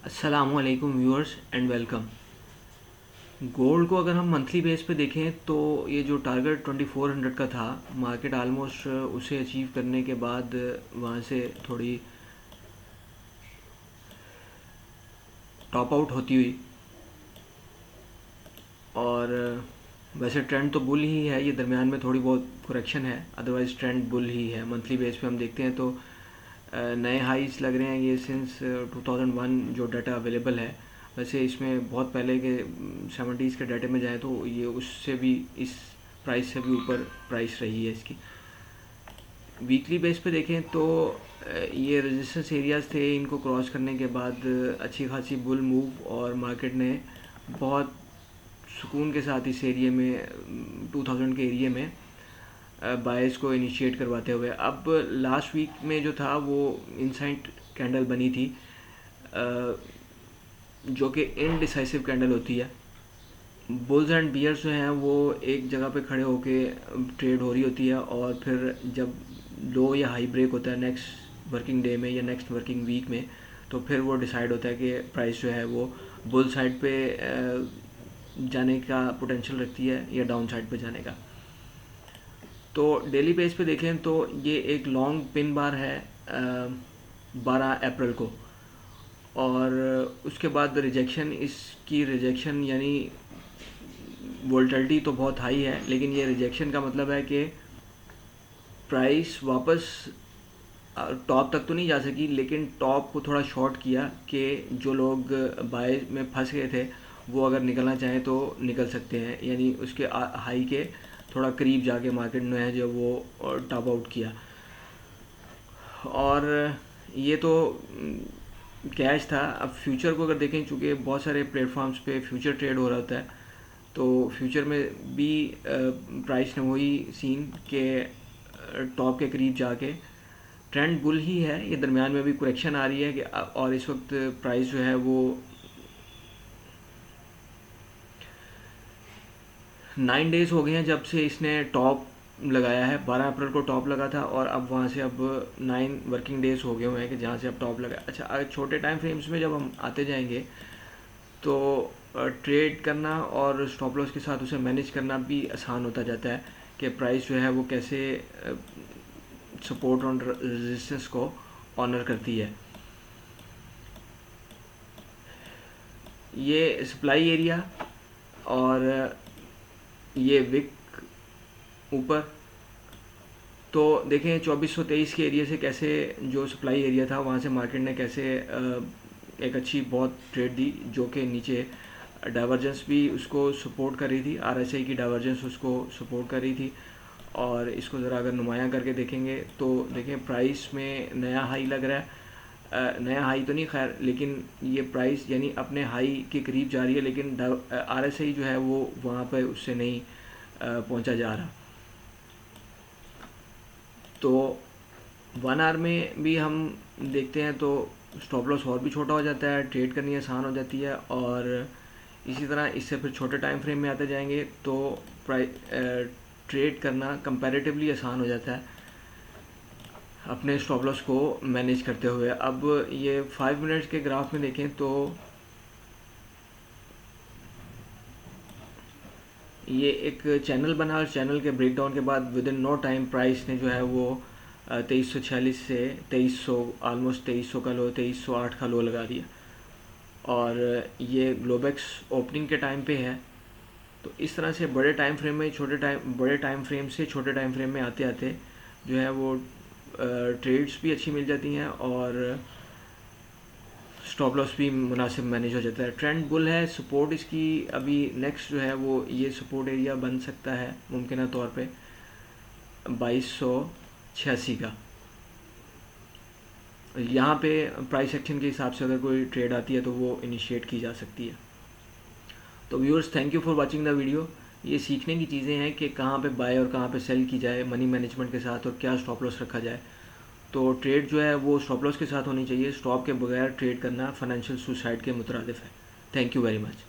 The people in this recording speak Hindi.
अस्सलामुअलैकुम व्यूअर्स एंड वेलकम। गोल्ड को अगर हम मंथली बेस पे देखें तो ये जो टारगेट 2400 का था, मार्केट आलमोस्ट उसे अचीव करने के बाद वहाँ से थोड़ी टॉप आउट होती हुई, और वैसे ट्रेंड तो बुल ही है। ये दरमियान में थोड़ी बहुत करेक्शन है, अदरवाइज ट्रेंड बुल ही है। मंथली बेस पे हम देखते हैं तो नए हाइस लग रहे हैं ये सिंस 2001 जो डाटा अवेलेबल है। वैसे इसमें बहुत पहले के 70s के डाटे में जाए तो ये उससे भी, इस प्राइस से भी ऊपर प्राइस रही है इसकी। वीकली बेस पे देखें तो ये रेजिस्टेंस एरियाज थे, इनको क्रॉस करने के बाद अच्छी खासी बुल मूव, और मार्केट ने बहुत सुकून के साथ इस एरिया में 2000 के एरिया में बायर्स को इनिशिएट करवाते हुए, अब लास्ट वीक में जो था वो इनसाइड कैंडल बनी थी, जो कि इनडिसाइसिव कैंडल होती है। बुल्स एंड बियर्स जो हैं वो एक जगह पे खड़े होके ट्रेड हो रही होती है, और फिर जब लो या हाई ब्रेक होता है नेक्स्ट वर्किंग डे में या नेक्स्ट वर्किंग वीक में, तो फिर वो डिसाइड होता है कि प्राइस जो है वो बुल साइड पे जाने का पोटेंशियल रखती है या डाउन साइड पे जाने का। तो डेली बेस पे देखें तो ये एक लॉन्ग पिन बार है 12 अप्रैल को, और उसके बाद रिजेक्शन, इसकी रिजेक्शन यानी वोल्टिलिटी तो बहुत हाई है, लेकिन ये रिजेक्शन का मतलब है कि प्राइस वापस टॉप तक तो नहीं जा सकी, लेकिन टॉप को थोड़ा शॉर्ट किया कि जो लोग बाय में फंस गए थे वो अगर निकलना चाहें तो निकल सकते हैं, यानी उसके हाई के थोड़ा करीब जाके मार्केट ने है जो वो टॉप आउट किया। और ये तो कैश था। अब फ्यूचर को अगर देखें, चूँकि बहुत सारे प्लेटफॉर्म्स पे फ्यूचर ट्रेड हो रहा होता है, तो फ्यूचर में भी प्राइस ने वही सीन के टॉप के करीब जाके ट्रेंड बुल ही है। ये दरमियान में भी करेक्शन आ रही है कि और इस वक्त प्राइस जो है वो 9 डेज हो गए हैं जब से इसने टॉप लगाया है। 12 अप्रैल को टॉप लगा था, और अब वहाँ से अब 9 वर्किंग डेज हो गए हुए हैं कि जहाँ से अब टॉप लगा। अच्छा, अगर छोटे टाइम फ्रेम्स में जब हम आते जाएंगे तो ट्रेड करना और स्टॉप लॉस के साथ उसे मैनेज करना भी आसान होता जाता है कि प्राइस जो है वो कैसे सपोर्ट और रेजिस्टेंस को ऑनर करती है। ये सप्लाई एरिया और ये विक ऊपर, तो देखें 2423 के एरिया से कैसे जो सप्लाई एरिया था वहाँ से मार्केट ने कैसे एक अच्छी बहुत ट्रेड दी, जो कि नीचे डाइवर्जेंस भी उसको सपोर्ट कर रही थी, आरएसआई की डाइवर्जेंस उसको सपोर्ट कर रही थी। और इसको ज़रा अगर नुमायाँ करके देखेंगे तो देखें प्राइस में नया हाई लग रहा है। नया हाई तो नहीं खैर, लेकिन ये प्राइस यानी अपने हाई के करीब जा रही है, लेकिन आरएसआई जो है वो वहाँ पर उससे नहीं पहुँचा जा रहा। तो 1 आवर में भी हम देखते हैं तो स्टॉप लॉस और भी छोटा हो जाता है, ट्रेड करनी आसान हो जाती है, और इसी तरह इससे फिर छोटे टाइम फ्रेम में आते जाएंगे तो ट्रेड करना कंपैरेटिवली आसान हो जाता है अपने स्टॉप लॉस को मैनेज करते हुए। अब ये 5 मिनट्स के ग्राफ में देखें तो ये एक चैनल बना, और चैनल के ब्रेकडाउन के बाद within no time price ने जो है वो 2346 से 2300, ऑलमोस्ट 2300 का लो, 2308 का लो लगा दिया। और ये ग्लोबेक्स ओपनिंग के टाइम पे है। तो इस तरह से बड़े टाइम फ्रेम में बड़े टाइम फ्रेम से छोटे टाइम फ्रेम में आते आते जो है वो ट्रेड्स भी अच्छी मिल जाती हैं, और स्टॉप लॉस भी मुनासिब मैनेज हो जाता है। ट्रेंड बुल है, सपोर्ट इसकी अभी नेक्स्ट जो है वो ये सपोर्ट एरिया बन सकता है मुमकिन तौर पे 2286 का। यहाँ पे प्राइस एक्शन के हिसाब से अगर कोई ट्रेड आती है तो वो इनिशिएट की जा सकती है। तो viewers, thank you for watching the video. ये सीखने की चीज़ें हैं कि कहाँ पे बाय और कहाँ पे सेल की जाए मनी मैनेजमेंट के साथ, और क्या स्टॉप लॉस रखा जाए। तो ट्रेड जो है वो स्टॉप लॉस के साथ होनी चाहिए। स्टॉप के बगैर ट्रेड करना फाइनेंशियल सुसाइड के मुतरादिफ है। Thank you very much.